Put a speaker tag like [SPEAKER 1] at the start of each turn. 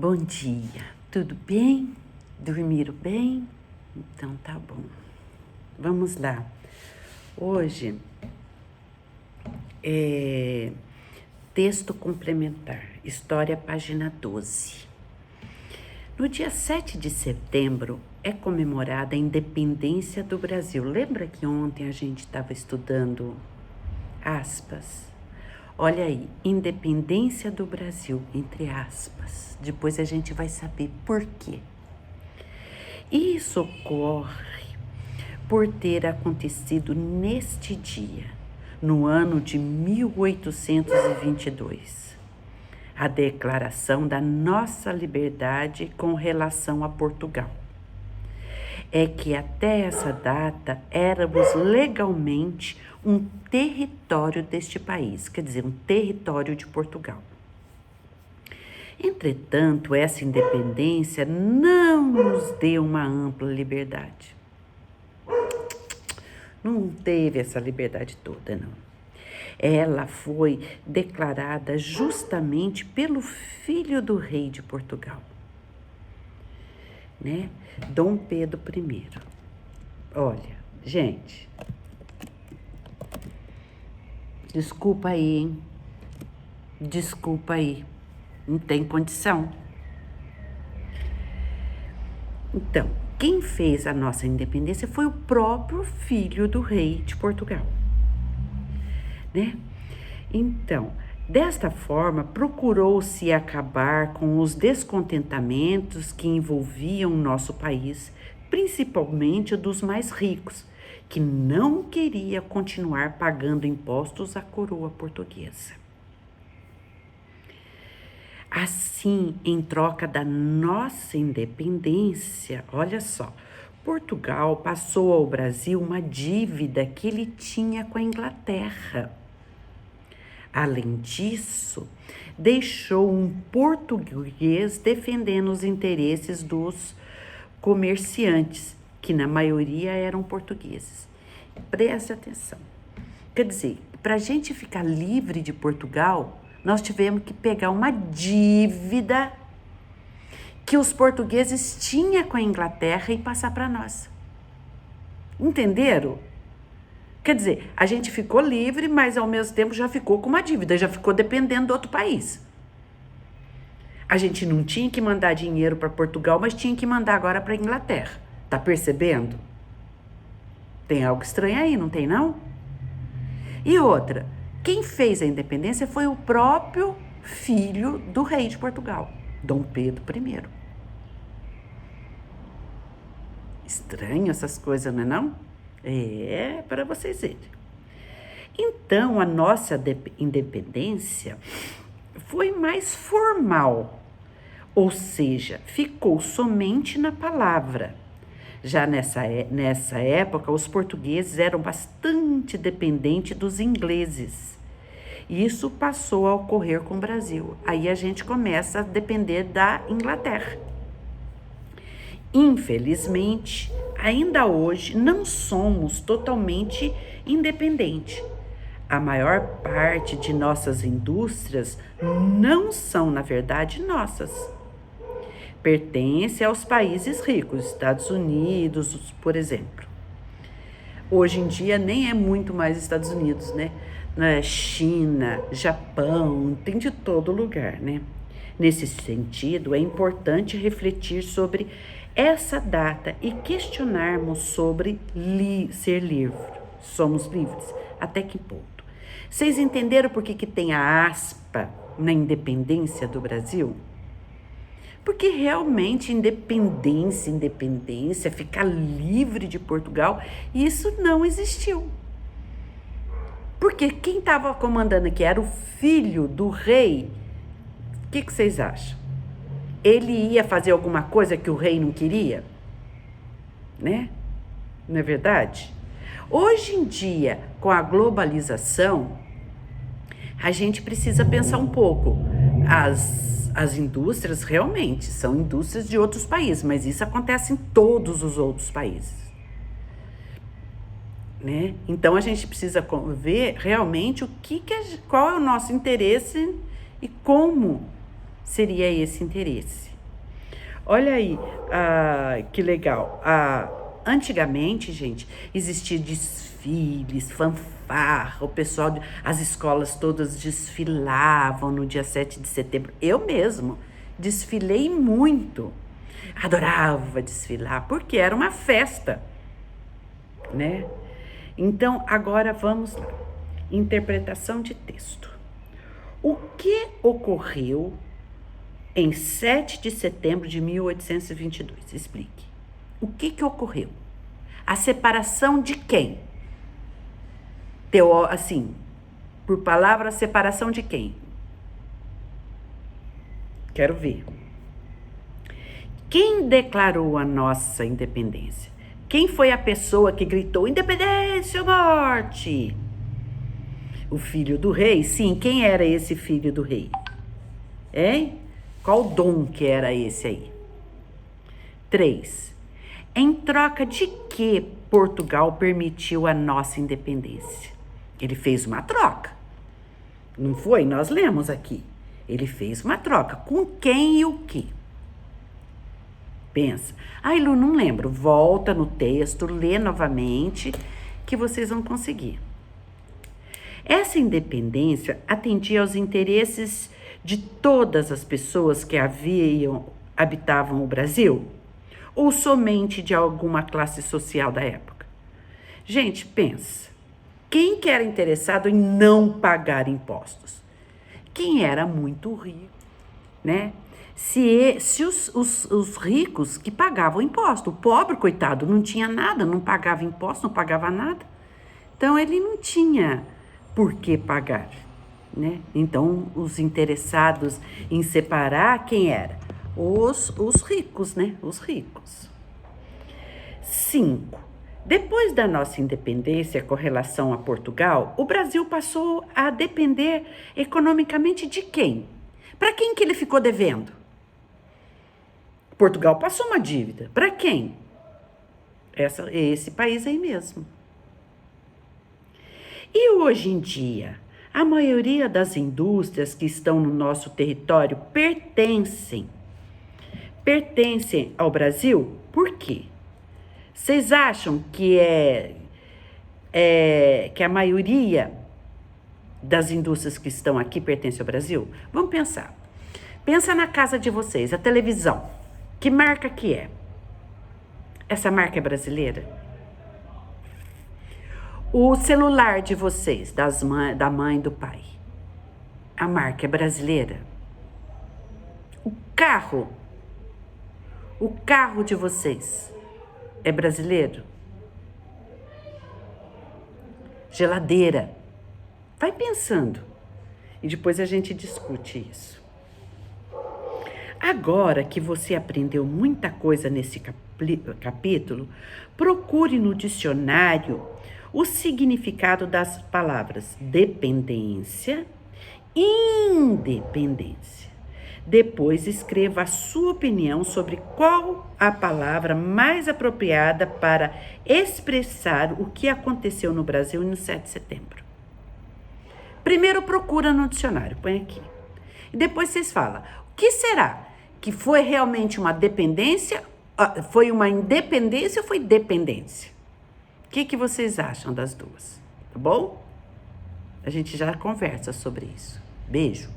[SPEAKER 1] Bom dia, tudo bem? Dormiram bem? Então tá bom. Vamos lá. Hoje é texto complementar, história página 12. No dia 7 de setembro é comemorada a independência do Brasil. Lembra que ontem a gente estava estudando aspas? Olha aí, independência do Brasil, entre aspas. Depois a gente vai saber por quê. Isso ocorre por ter acontecido neste dia, no ano de 1822, a declaração da nossa liberdade com relação a Portugal. É que até essa data éramos legalmente um território deste país, quer dizer, um território de Portugal. Entretanto, essa independência não nos deu uma ampla liberdade. Não teve essa liberdade toda, não. Ela foi declarada justamente pelo filho do rei de Portugal, né? Dom Pedro I. Olha, gente, desculpa aí, hein? Desculpa aí, não tem condição. Então, quem fez a nossa independência foi o próprio filho do rei de Portugal, né? Então, desta forma, procurou-se acabar com os descontentamentos que envolviam o nosso país, principalmente dos mais ricos, que não queria continuar pagando impostos à coroa portuguesa. Assim, em troca da nossa independência, olha só, Portugal passou ao Brasil uma dívida que ele tinha com a Inglaterra. Além disso, deixou um português defendendo os interesses dos comerciantes, que na maioria eram portugueses. Preste atenção. Quer dizer, para a gente ficar livre de Portugal, nós tivemos que pegar uma dívida que os portugueses tinham com a Inglaterra e passar para nós. Entenderam? Quer dizer, a gente ficou livre, mas ao mesmo tempo já ficou com uma dívida, já ficou dependendo do outro país. A gente não tinha que mandar dinheiro para Portugal, mas tinha que mandar agora para a Inglaterra. Tá percebendo? Tem algo estranho aí, não tem não? E outra, quem fez a independência foi o próprio filho do rei de Portugal, Dom Pedro I. Estranho essas coisas, não é não? É, para vocês verem. Então, a nossa independência foi mais formal, ou seja, ficou somente na palavra. Já nessa época, os portugueses eram bastante dependentes dos ingleses. Isso passou a ocorrer com o Brasil. Aí a gente começa a depender da Inglaterra. Infelizmente, ainda hoje não somos totalmente independentes. A maior parte de nossas indústrias não são, na verdade, nossas. Pertence aos países ricos, Estados Unidos, por exemplo. Hoje em dia nem é muito mais Estados Unidos, né? China, Japão, tem de todo lugar, né? Nesse sentido, é importante refletir sobre essa data e questionarmos sobre ser livre. Somos livres? Até que ponto? Vocês entenderam por que tem a aspa na independência do Brasil? Porque realmente independência, ficar livre de Portugal, isso não existiu. Porque quem estava comandando aqui era o filho do rei. O que vocês acham? Ele ia fazer alguma coisa que o rei não queria? Né? Não é verdade? Hoje em dia, com a globalização, a gente precisa pensar um pouco. As indústrias realmente são indústrias de outros países, mas isso acontece em todos os outros países, né? Então a gente precisa ver realmente qual é o nosso interesse e como seria esse interesse. Olha aí, que legal. Antigamente, gente, existia desfiles, fanfarra, as escolas todas desfilavam no dia 7 de setembro. Eu mesmo desfilei muito. Adorava desfilar, porque era uma festa, né? Então, agora vamos lá. Interpretação de texto. O que ocorreu em 7 de setembro de 1822? Explique. O que ocorreu? A separação de quem? Assim, por palavra, a separação de quem? Quero ver. Quem declarou a nossa independência? Quem foi a pessoa que gritou independência ou morte? O filho do rei? Sim, quem era esse filho do rei? Hein? Qual dom que era esse aí? 3. Em troca de que Portugal permitiu a nossa independência? Ele fez uma troca. Não foi? Nós lemos aqui. Ele fez uma troca. Com quem e o quê? Pensa. Ai, Lu, não lembro. Volta no texto, lê novamente, que vocês vão conseguir. Essa independência atendia aos interesses de todas as pessoas que habitavam o Brasil? Ou somente de alguma classe social da época? Gente, pensa. Quem que era interessado em não pagar impostos? Quem era muito rico, né? Se os ricos que pagavam imposto, o pobre, coitado, não tinha nada, não pagava imposto, não pagava nada. Então, ele não tinha por que pagar, né? Então, os interessados em separar, quem era? Os ricos, né? Os ricos. 5. Depois da nossa independência com relação a Portugal, o Brasil passou a depender economicamente de quem? Para quem que ele ficou devendo? Portugal passou uma dívida. Para quem? Esse país aí mesmo. E hoje em dia, a maioria das indústrias que estão no nosso território pertencem ao Brasil? Por quê? Vocês acham que que a maioria das indústrias que estão aqui pertence ao Brasil? Vamos pensar. Pensa na casa de vocês, a televisão. Que marca que é? Essa marca é brasileira? O celular de vocês, da mãe e do pai, a marca é brasileira? O carro de vocês é brasileiro? Geladeira. Vai pensando e depois a gente discute isso. Agora que você aprendeu muita coisa nesse capítulo, procure no dicionário o significado das palavras dependência e independência. Depois escreva a sua opinião sobre qual a palavra mais apropriada para expressar o que aconteceu no Brasil no 7 de setembro. Primeiro procura no dicionário, põe aqui. E depois vocês falam, o que será? Que foi realmente uma dependência? Foi uma independência ou foi dependência? O que vocês acham das duas? Tá bom? A gente já conversa sobre isso. Beijo.